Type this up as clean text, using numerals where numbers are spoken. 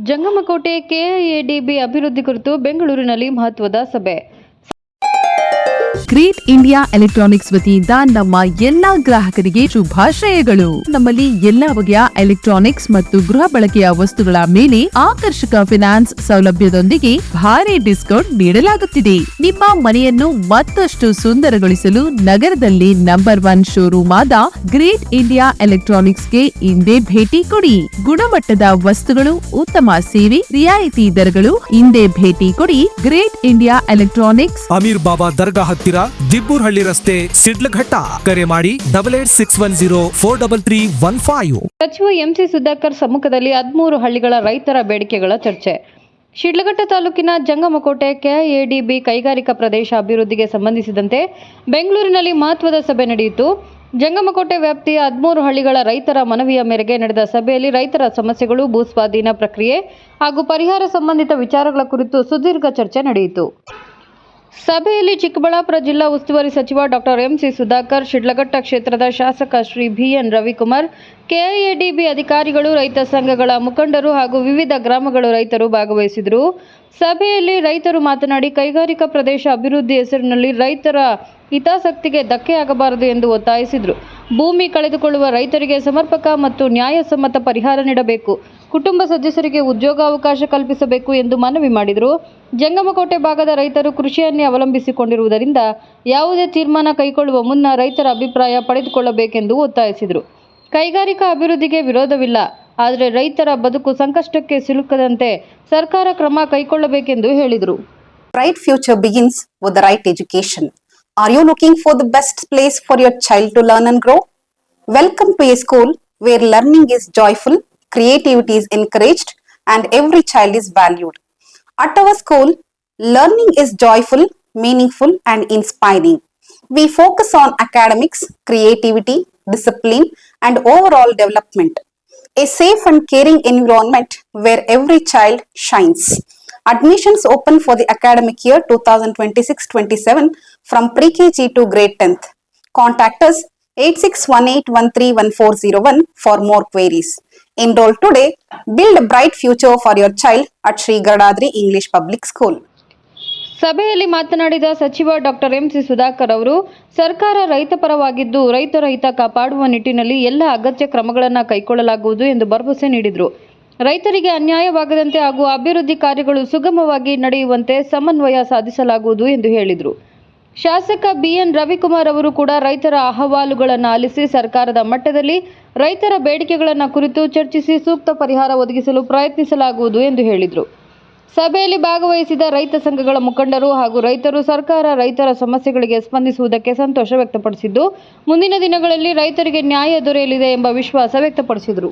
ಜಂಗಮಕೋಟೆ ಕೆಎಡಿಬಿ ಅಭಿವೃದ್ಧಿ ಕುರಿತು ಬೆಂಗಳೂರಿನಲ್ಲಿ ಮಹತ್ವದ ಸಭೆ. ಗ್ರೇಟ್ ಇಂಡಿಯಾ ಎಲೆಕ್ಟ್ರಾನಿಕ್ಸ್ ವತಿಯಿಂದ ನಮ್ಮ ಎಲ್ಲಾ ಗ್ರಾಹಕರಿಗೆ ಶುಭಾಶಯಗಳು. ನಮ್ಮಲ್ಲಿ ಎಲ್ಲಾ ಬಗೆಯ ಎಲೆಕ್ಟ್ರಾನಿಕ್ಸ್ ಮತ್ತು ಗೃಹ ಬಳಕೆಯ ವಸ್ತುಗಳ ಮೇಲೆ ಆಕರ್ಷಕ ಫಿನಾನ್ಸ್ ಸೌಲಭ್ಯದೊಂದಿಗೆ ಭಾರಿ ಡಿಸ್ಕೌಂಟ್ ನೀಡಲಾಗುತ್ತಿದೆ. ನಿಮ್ಮ ಮನೆಯನ್ನು ಮತ್ತಷ್ಟು ಸುಂದರಗೊಳಿಸಲು ನಗರದಲ್ಲಿ ನಂಬರ್ 1 ಶೋರೂಮ್ ಆದ ಗ್ರೇಟ್ ಇಂಡಿಯಾ ಎಲೆಕ್ಟ್ರಾನಿಕ್ಸ್ಗೆ ಇಂದೇ ಭೇಟಿ ಕೊಡಿ. ಗುಣಮಟ್ಟದ ವಸ್ತುಗಳು, ಉತ್ತಮ ಸೇವೆ, ರಿಯಾಯಿತಿ ದರಗಳು. ಇಂದೇ ಭೇಟಿ ಕೊಡಿ. ಗ್ರೇಟ್ ಇಂಡಿಯಾ ಎಲೆಕ್ಟ್ರಾನಿಕ್ಸ್, ಅಮೀರ್ ಬಾಬಾ ದರ್ಗಾ ಹತ್ತಿರ, ದಿಬ್ಬೂರ್ಹಳ್ಳಿ ರಸ್ತೆ, ಶಿಡ್ಲಘಟ್ಟ. ಕರೆ ಮಾಡಿ 8861043315. ಸಚಿವ ಎಂಸಿ ಸುಧಾಕರ್ ಸಮ್ಮುಖದಲ್ಲಿ 13 ಹಳ್ಳಿಗಳ ರೈತರ ಬೇಡಿಕೆಗಳ ಚರ್ಚೆ. ಶಿಡ್ಲಘಟ್ಟ ತಾಲೂಕಿನ ಜಂಗಮಕೋಟೆ ಕೆಎಡಿಬಿ ಕೈಗಾರಿಕಾ ಪ್ರದೇಶ ಅಭಿವೃದ್ಧಿಗೆ ಸಂಬಂಧಿಸಿದಂತೆ ಬೆಂಗಳೂರಿನಲ್ಲಿ ಮಹತ್ವದ ಸಭೆ ನಡೆಯಿತು. ಜಂಗಮಕೋಟೆ ವ್ಯಾಪ್ತಿಯ 13 ಹಳ್ಳಿಗಳ ರೈತರ ಮನವಿಯ ಮೇರೆಗೆ ನಡೆದ ಸಭೆಯಲ್ಲಿ ರೈತರ ಸಮಸ್ಯೆಗಳು, ಭೂಸ್ವಾಧೀನ ಪ್ರಕ್ರಿಯೆ ಹಾಗೂ ಪರಿಹಾರ ಸಂಬಂಧಿತ ವಿಚಾರಗಳ ಕುರಿತು ಸುದೀರ್ಘ ಚರ್ಚೆ ನಡೆಯಿತು. ಸಭೆಯಲ್ಲಿ ಚಿಕ್ಕಬಳ್ಳಾಪುರ ಜಿಲ್ಲಾ ಉಸ್ತುವಾರಿ ಸಚಿವ ಡಾಕ್ಟರ್ ಎಂಸಿ ಸುಧಾಕರ್, ಶಿಡ್ಲಘಟ್ಟ ಕ್ಷೇತ್ರದ ಶಾಸಕ ಶ್ರೀ ಬಿಎನ್ ರವಿಕುಮಾರ್, ಕೆಎಡಿಬಿ ಅಧಿಕಾರಿಗಳು, ರೈತ ಸಂಘಗಳ ಮುಖಂಡರು ಹಾಗೂ ವಿವಿಧ ಗ್ರಾಮಗಳ ರೈತರು ಭಾಗವಹಿಸಿದರು. ಸಭೆಯಲ್ಲಿ ರೈತರು ಮಾತನಾಡಿ, ಕೈಗಾರಿಕಾ ಪ್ರದೇಶ ಅಭಿವೃದ್ಧಿ ಹೆಸರಿನಲ್ಲಿ ರೈತರ ಹಿತಾಸಕ್ತಿಗೆ ಧಕ್ಕೆಯಾಗಬಾರದು ಎಂದು ಒತ್ತಾಯಿಸಿದರು. ಭೂಮಿ ಕಳೆದುಕೊಳ್ಳುವ ರೈತರಿಗೆ ಸಮರ್ಪಕ ಮತ್ತು ನ್ಯಾಯಸಮ್ಮತ ಪರಿಹಾರ ನೀಡಬೇಕು. ಕುಟುಂಬ ಸದಸ್ಯರಿಗೆ ಉದ್ಯೋಗಾವಕಾಶ ಕಲ್ಪಿಸಬೇಕು ಎಂದು ಮನವಿ ಮಾಡಿದರು. ಜಂಗಮಕೋಟೆ ಭಾಗದ ರೈತರು ಕೃಷಿಯನ್ನೇ ಅವಲಂಬಿಸಿಕೊಂಡಿರುವುದರಿಂದ ಯಾವುದೇ ತೀರ್ಮಾನ ಕೈಗೊಳ್ಳುವ ಮುನ್ನ ರೈತರ ಅಭಿಪ್ರಾಯ ಪಡೆದುಕೊಳ್ಳಬೇಕೆಂದು ಒತ್ತಾಯಿಸಿದರು. ಕೈಗಾರಿಕಾ ಅಭಿವೃದ್ಧಿಗೆ ವಿರೋಧವಿಲ್ಲ, ಆದರೆ ರೈತರ ಬದುಕು ಸಂಕಷ್ಟಕ್ಕೆ ಸಿಲುಕದಂತೆ ಸರ್ಕಾರ ಕ್ರಮ ಕೈಗೊಳ್ಳಬೇಕೆಂದು ಹೇಳಿದರು. Bright future begins with the right education. Are you looking for the best place for your child to learn and grow? Welcome to a school where learning is joyful, creativity is encouraged, and every child is valued. At our school, learning is joyful, meaningful, and inspiring. We focus on academics, creativity, discipline, and overall development. A safe and caring environment where every child shines. Admissions open for the academic year 2026-27 from pre-KG to grade 10th. Contact us 8618131401 for more queries. Enroll today, build a bright future for your child at Sri Gadadri English Public School. ಸಭೆಯಲ್ಲಿ ಮಾತನಾಡಿದ ಸಚಿವ doctor MC Sudhakar ಅವರು, ಸರ್ಕಾರ ರೈತ ಪರವಾಗಿದ್ದು ರೈತರ ಹಿತ ಕಾಪಾಡುವ ನಿಟ್ಟಿನಲ್ಲಿ ಎಲ್ಲ ಅಗತ್ಯ ಕ್ರಮಗಳನ್ನು ಕೈಗೊಳ್ಳಲಾಗುವುದು ಎಂದು ಭರವಸೆ ನೀಡಿದರು. ರೈತರಿಗೆ ಅನ್ಯಾಯವಾಗದಂತೆ ಹಾಗೂ ಅಭಿವೃದ್ಧಿ ಕಾರ್ಯಗಳು ಸುಗಮವಾಗಿ ನಡೆಯುವಂತೆ ಸಮನ್ವಯ ಸಾಧಿಸಲಾಗುವುದು ಎಂದು ಹೇಳಿದರು. ಶಾಸಕ ಬಿಎನ್ ರವಿಕುಮಾರ್ ಅವರು ಕೂಡ ರೈತರ ಅಹವಾಲುಗಳನ್ನು ಆಲಿಸಿ ಸರ್ಕಾರದ ಮಟ್ಟದಲ್ಲಿ ರೈತರ ಬೇಡಿಕೆಗಳನ್ನು ಕುರಿತು ಚರ್ಚಿಸಿ ಸೂಕ್ತ ಪರಿಹಾರ ಒದಗಿಸಲು ಪ್ರಯತ್ನಿಸಲಾಗುವುದು ಎಂದು ಹೇಳಿದರು. ಸಭೆಯಲ್ಲಿ ಭಾಗವಹಿಸಿದ ರೈತ ಸಂಘಗಳ ಮುಖಂಡರು ಹಾಗೂ ರೈತರು ಸರ್ಕಾರ ರೈತರ ಸಮಸ್ಯೆಗಳಿಗೆ ಸ್ಪಂದಿಸುವುದಕ್ಕೆ ಸಂತೋಷ ವ್ಯಕ್ತಪಡಿಸಿದ್ದು, ಮುಂದಿನ ದಿನಗಳಲ್ಲಿ ರೈತರಿಗೆ ನ್ಯಾಯ ದೊರೆಯಲಿದೆ ಎಂಬ ವಿಶ್ವಾಸ ವ್ಯಕ್ತಪಡಿಸಿದರು.